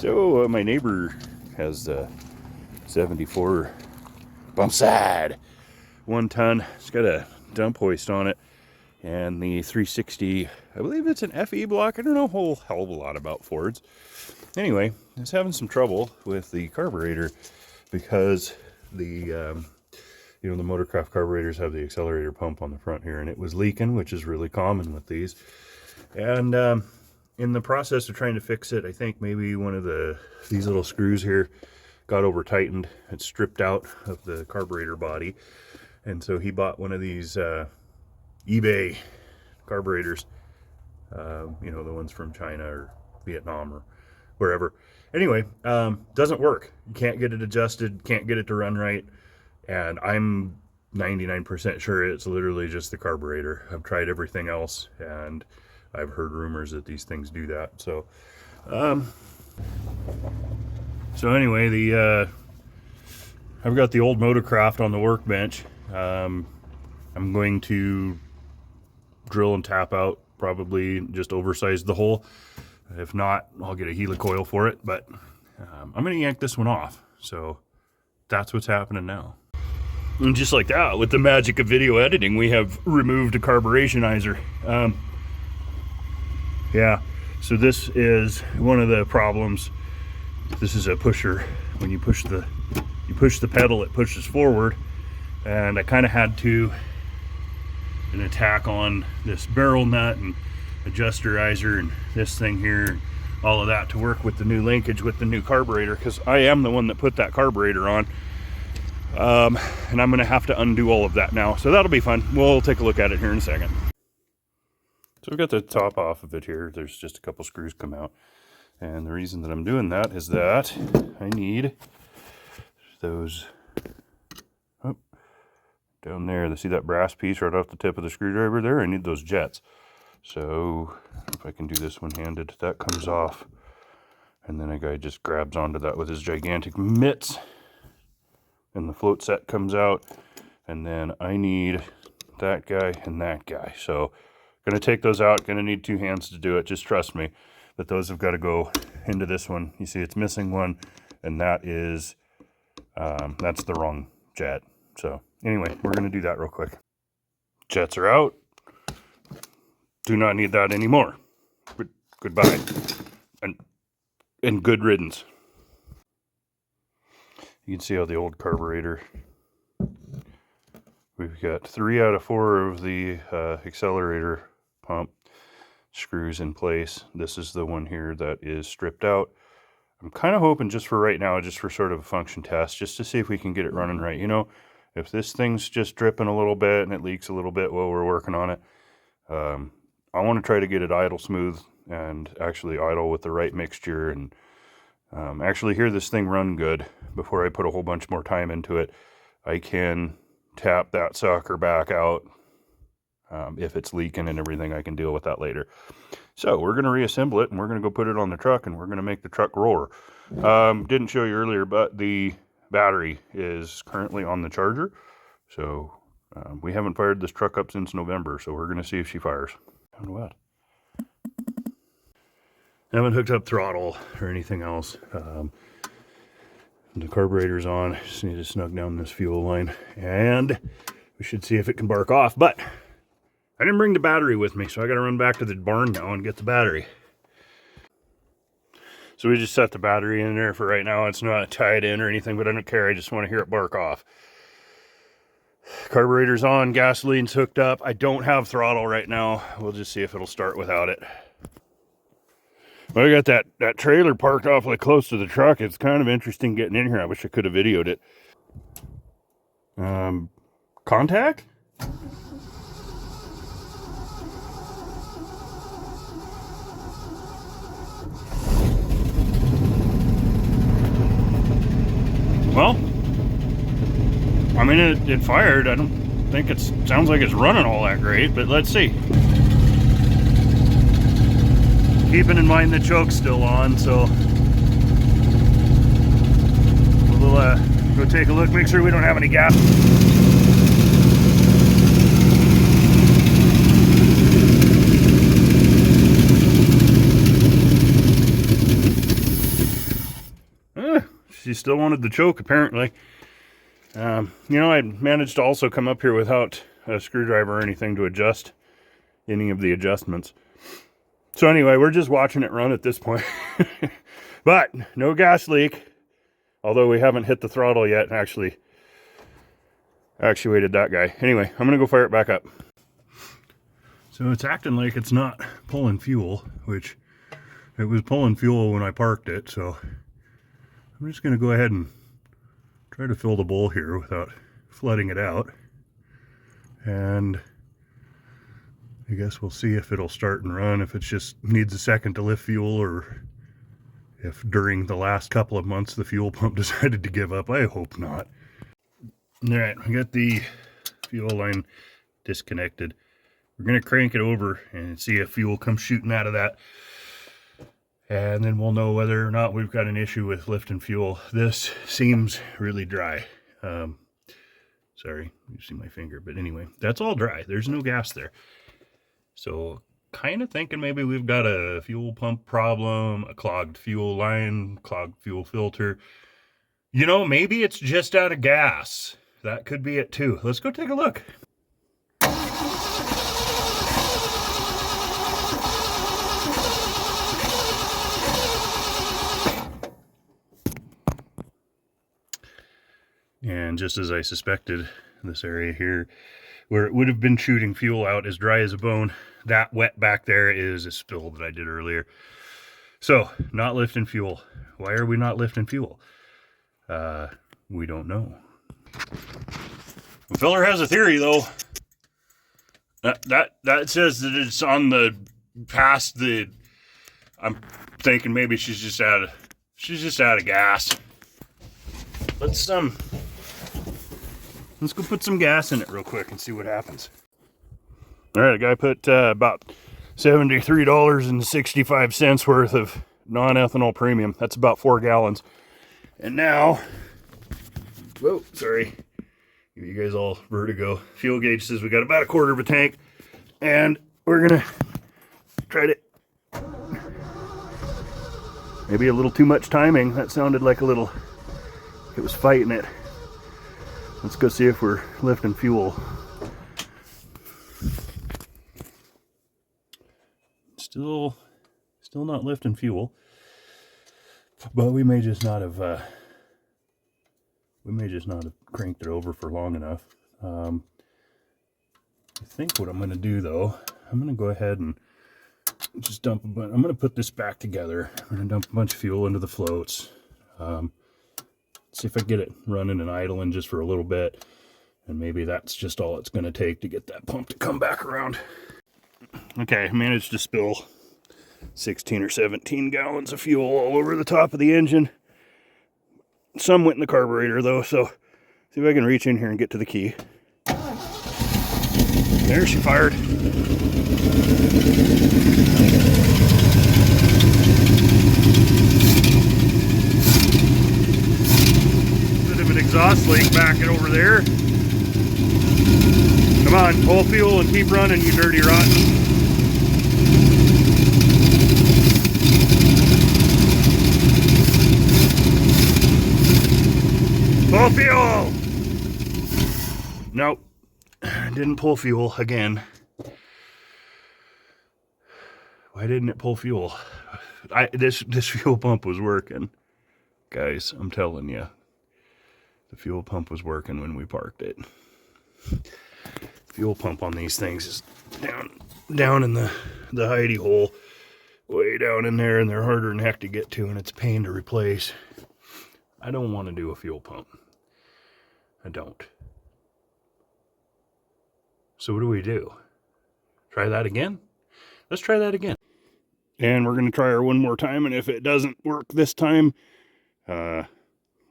So my neighbor has the 74 Bumpside 1 ton. It's got a dump hoist on it, and the 360, I believe it's an FE block. I don't know a whole hell of a lot about Fords. Anyway, I was having some trouble with the carburetor because the the Motorcraft carburetors have the accelerator pump on the front here, and it was leaking, which is really common with these. And in the process of trying to fix it, I think maybe one of these little screws here got over tightened. It stripped out of the carburetor body, and so he bought one of these eBay carburetors, the ones from China or Vietnam or wherever. Anyway, doesn't work. You can't get it adjusted, can't get it to run right, and I'm 99% sure it's literally just the carburetor. I've tried everything else, and I've heard rumors that these things do that. So anyway, I've got the old Motorcraft on the workbench. I'm going to drill and tap out, probably just oversize the hole. If not, I'll get a helicoil for it, but I'm going to yank this one off. So that's what's happening now. And just like that, with the magic of video editing, we have removed a carburationizer. Yeah, so this is one of the problems. This is a pusher. When you push the pedal, it pushes forward, and I kind of had to an attack on this barrel nut and adjusterizer and this thing here, all of that, to work with the new linkage with the new carburetor, because I am the one that put that carburetor on. And I'm gonna have to undo all of that now, so that'll be fun. We'll take a look at it here in a second. So we've got the top off of it here. There's just a couple screws come out, and the reason that I'm doing that is that I need those down there. See that brass piece right off the tip of the screwdriver there? I need those jets. So if I can do this one-handed, that comes off, and then a guy just grabs onto that with his gigantic mitts, and the float set comes out, and then I need that guy and that guy. So gonna take those out, gonna need 2 hands to do it, just trust me. But those have got to go into this one. You see it's missing one, and that is, that's the wrong jet. So anyway, we're gonna do that real quick. Jets are out. Do not need that anymore. Goodbye. And good riddance. You can see how the old carburetor, we've got 3 out of 4 of the accelerator pump screws in place. This is the one here that is stripped out. I'm kind of hoping, just for right now, just for sort of a function test, just to see if we can get it running right. If this thing's just dripping a little bit and it leaks a little bit while we're working on it, I want to try to get it idle smooth and actually idle with the right mixture, and actually hear this thing run good before I put a whole bunch more time into it. I can tap that sucker back out. If it's leaking and everything, I can deal with that later. So we're going to reassemble it, and we're going to go put it on the truck, and we're going to make the truck roar. Didn't show you earlier, but the battery is currently on the charger. So we haven't fired this truck up since November, so we're going to see if she fires. I don't know what. I haven't hooked up throttle or anything else. The carburetor's on. Just need to snug down this fuel line, and we should see if it can bark off. But I didn't bring the battery with me, so I got to run back to the barn now and get the battery. So we just set the battery in there for right now. It's not tied in or anything, but I don't care. I just want to hear it bark off. Carburetor's on, gasoline's hooked up. I don't have throttle right now. We'll just see if it'll start without it. Well, I got that trailer parked awfully close to the truck. It's kind of interesting getting in here. I wish I could have videoed it. Contact? Well, I mean, it fired. I don't think sounds like it's running all that great, but let's see. Keeping in mind the choke's still on, so we'll go take a look, make sure we don't have any gas. she still wanted the choke, apparently. You know, I managed to also come up here without a screwdriver or anything to adjust any of the adjustments. So anyway, we're just watching it run at this point. But no gas leak, although we haven't hit the throttle yet and actually actuated that guy. Anyway, I'm going to go fire it back up. So it's acting like it's not pulling fuel, which it was pulling fuel when I parked it. So I'm just going to go ahead and try to fill the bowl here without flooding it out. And I guess we'll see if it'll start and run, if it just needs a second to lift fuel, or if during the last couple of months the fuel pump decided to give up. I hope not. All right, I got the fuel line disconnected. We're going to crank it over and see if fuel comes shooting out of that. And then we'll know whether or not we've got an issue with lifting fuel. This seems really dry. Sorry, you see my finger, but anyway, that's all dry. There's no gas there. So kind of thinking maybe we've got a fuel pump problem, a clogged fuel line, clogged fuel filter. You know, maybe it's just out of gas. That could be it too. Let's go take a look. And just as I suspected, this area here, where it would have been shooting fuel out as dry as a bone, that wet back there is a spill that I did earlier. So, not lifting fuel. Why are we not lifting fuel? We don't know. The fella has a theory, though. That says that it's on the past the. I'm thinking maybe she's just out of gas. Let's go put some gas in it real quick and see what happens. All right, a guy put about $73.65 worth of non-ethanol premium. That's about 4 gallons. And now, whoa, sorry, give you guys all vertigo. Fuel gauge says we got about 1/4 of a tank, and we're gonna try to, maybe a little too much timing. That sounded like a little, it was fighting it. Let's go see if we're lifting fuel. Still not lifting fuel, but we may just not have cranked it over for long enough. I think what I'm going to do, though, I'm going to go ahead and just dump I'm going to put this back together. I'm going to dump a bunch of fuel into the floats. See if I get it running and idling just for a little bit, and maybe that's just all it's going to take to get that pump to come back around. Okay, I managed to spill 16 or 17 gallons of fuel all over the top of the engine. Some went in the carburetor, though, so see if I can reach in here and get to the key. There, she fired. Exhaust leak back it over there. Come on, pull fuel and keep running, you dirty rotten. Pull fuel! Nope, didn't pull fuel again. Why didn't it pull fuel? This fuel pump was working. Guys, I'm telling you. The fuel pump was working when we parked it. Fuel pump on these things is down in the hidey hole, way down in there, and they're harder than heck to get to, and it's a pain to replace. I don't want to do a fuel pump. I don't. So what do we do? Try that again? Let's try that again. And we're going to try her one more time, and if it doesn't work this time, I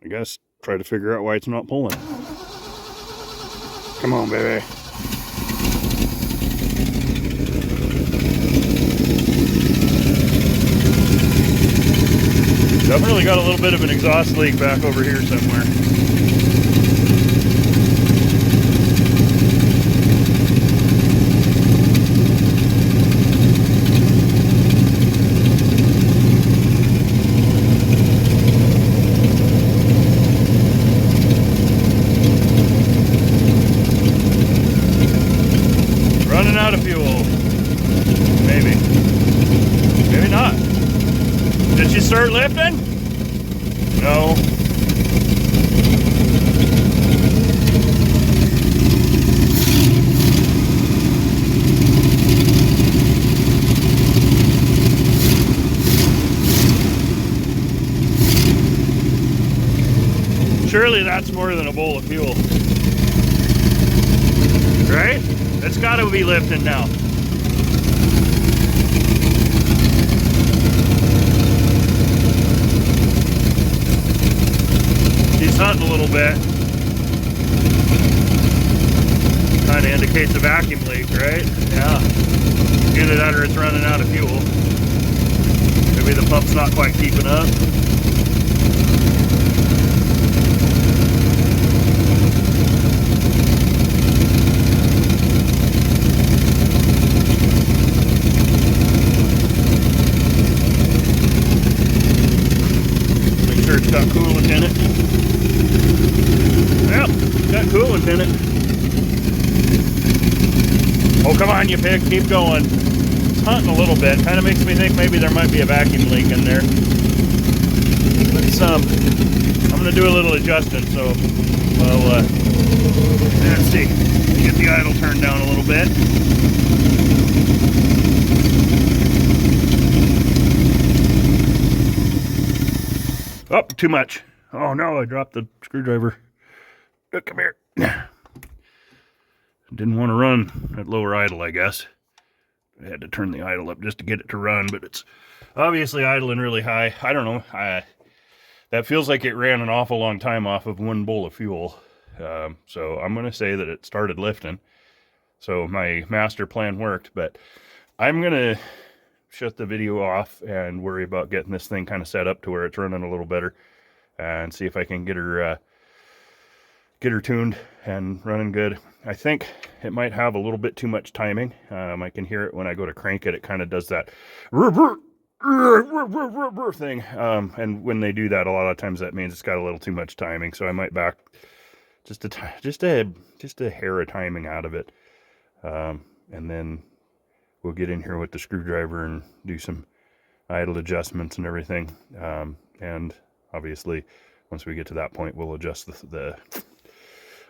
guess try to figure out why it's not pulling. Come on, baby. Definitely got a little bit of an exhaust leak back over here somewhere. running out of fuel. Maybe. Maybe not. Did she start lifting? No. Surely that's more than a bowl of fuel. Right? It's got to be lifting now. She's hunting a little bit. Kind of indicates a vacuum leak, right? Yeah. Either that or it's running out of fuel. Maybe the pump's not quite keeping up. It's got coolant in it. Yep, got coolant in it. Oh, come on, you pig, keep going. It's hunting a little bit. Kind of makes me think maybe there might be a vacuum leak in there. Let's, I'm going to do a little adjusting, so, well, let's see. Get the idle turned down a little bit. Oh, too much. Oh no, I dropped the screwdriver. Come here. Didn't want to run at lower idle, I guess. I had to turn the idle up just to get it to run, but it's obviously idling really high. I don't know. That feels like it ran an awful long time off of one bowl of fuel. So I'm going to say that it started lifting. So my master plan worked, but I'm going to shut the video off and worry about getting this thing kind of set up to where it's running a little better, and see if I can get her tuned and running good. I think it might have a little bit too much timing. I can hear it when I go to crank it. It kind of does that thing, and when they do that, a lot of times that means it's got a little too much timing. So I might back just a hair of timing out of it, and then we'll get in here with the screwdriver and do some idle adjustments and everything. And obviously, once we get to that point, we'll adjust the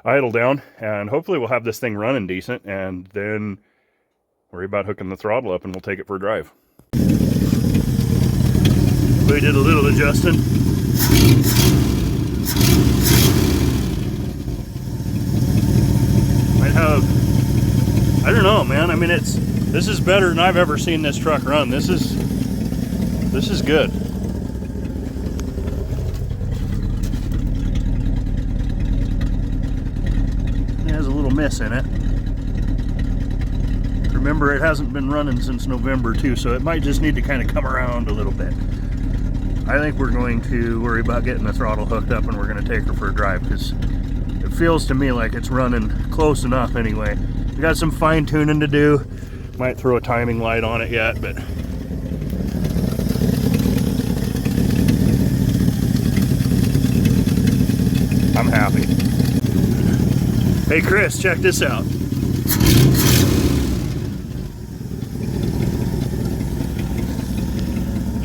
idle down, and hopefully we'll have this thing running decent, and then worry about hooking the throttle up and we'll take it for a drive. We did a little adjusting. Might have, I don't know, man. I mean, this is better than I've ever seen this truck run. This is good. It has a little miss in it. Remember, it hasn't been running since November too, so it might just need to kind of come around a little bit. I think we're going to worry about getting the throttle hooked up, and we're going to take her for a drive, because it feels to me like it's running close enough anyway. We got some fine tuning to do. Might throw a timing light on it yet, but I'm happy. Hey Chris, check this out.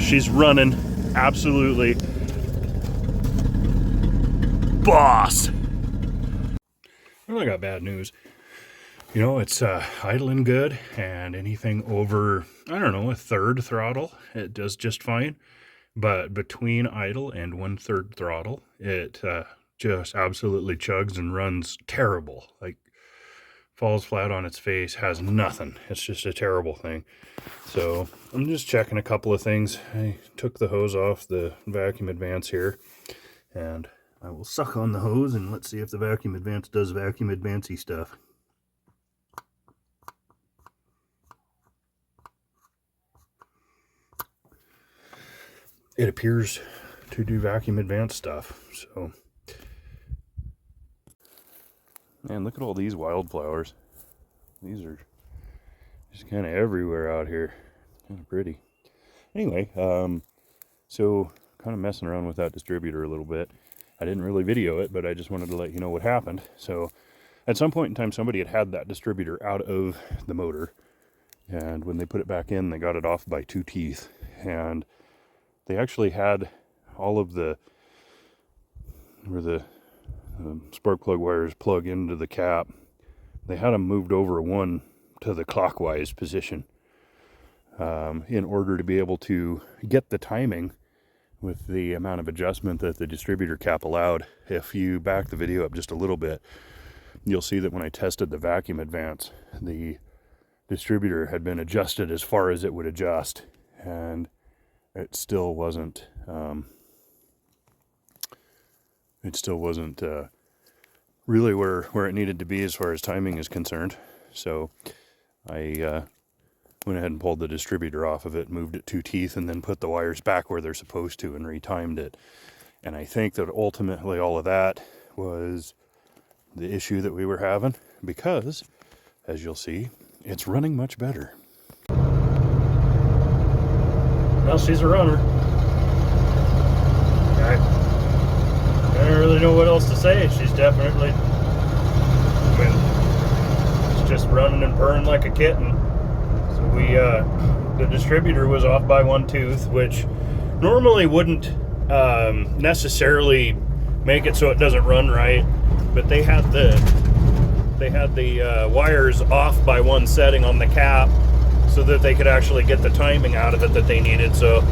She's running absolutely boss. Well, I got bad news. You know, it's idling good, and anything over, I don't know, a third throttle, it does just fine. But between idle and 1/3 throttle, it just absolutely chugs and runs terrible. Like, falls flat on its face, has nothing. It's just a terrible thing. So I'm just checking a couple of things. I took the hose off the vacuum advance here, and I will suck on the hose, and let's see if the vacuum advance does vacuum advancey stuff. It appears to do vacuum advance stuff. So, man, look at all these wildflowers. These are just kind of everywhere out here. Kind of pretty. Anyway, so kind of messing around with that distributor a little bit. I didn't really video it, but I just wanted to let you know what happened. So At some point in time, somebody had that distributor out of the motor, and when they put it back in, they got it off by 2 teeth, and they actually had all of the where the spark plug wires plug into the cap. They had them moved over one to the clockwise position in order to be able to get the timing with the amount of adjustment that the distributor cap allowed. If you back the video up just a little bit, you'll see that when I tested the vacuum advance, the distributor had been adjusted as far as it would adjust, and it still wasn't really where it needed to be as far as timing is concerned. So I went ahead and pulled the distributor off of it, moved it 2 teeth, and then put the wires back where they're supposed to and retimed it. And I think that ultimately all of that was the issue that we were having, because, as you'll see, it's running much better. Well, she's a runner. I don't really know what else to say. She's definitely, she's just running and purring like a kitten. So the distributor was off by 1 tooth, which normally wouldn't necessarily make it so it doesn't run right, but they had the wires off by 1 setting on the cap so that they could actually get the timing out of it that they needed. So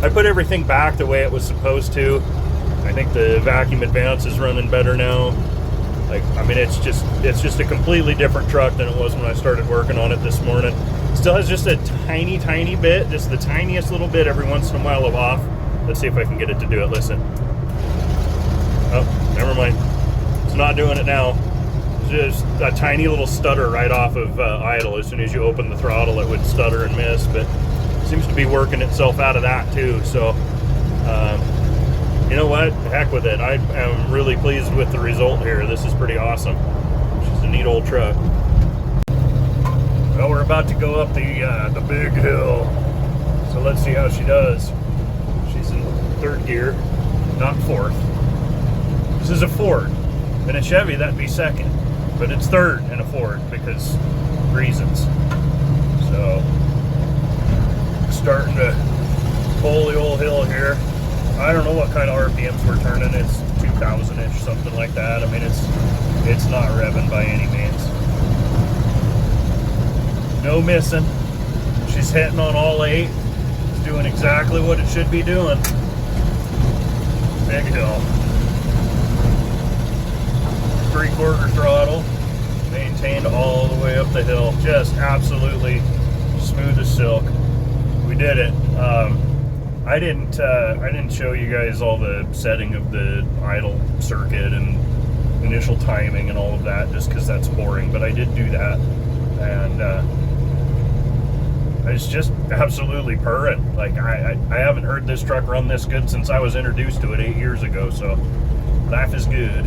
I put everything back the way it was supposed to. I think the vacuum advance is running better now. Like, I mean, it's just a completely different truck than it was when I started working on it this morning. Still has just a tiny bit, just the tiniest little bit every once in a while of off. Let's see if I can get it to do it. Listen. Oh, never mind. It's not doing it now. Just a tiny little stutter right off of idle. As soon as you open the throttle, it would stutter and miss, but it seems to be working itself out of that too. So, you know what? The heck with it. I am really pleased with the result here. This is pretty awesome. She's a neat old truck. Well, we're about to go up the big hill, so let's see how she does. She's in 3rd gear, not 4th. This is a Ford. In a Chevy, that'd be 2nd, but it's 3rd in a Ford because reasons. So, starting to pull the old hill here. I don't know what kind of RPMs we're turning. It's 2,000-ish, something like that. I mean, it's not revving by any means. No missing. She's hitting on all 8. It's doing exactly what it should be doing. Big hill. 3/4 throttle. Maintained all the way up the hill. Just absolutely smooth as silk. We did it. I didn't show you guys all the setting of the idle circuit and initial timing and all of that, just because that's boring, but I did do that, and it's just absolutely purring. Like, I haven't heard this truck run this good since I was introduced to it 8 years ago, so life is good.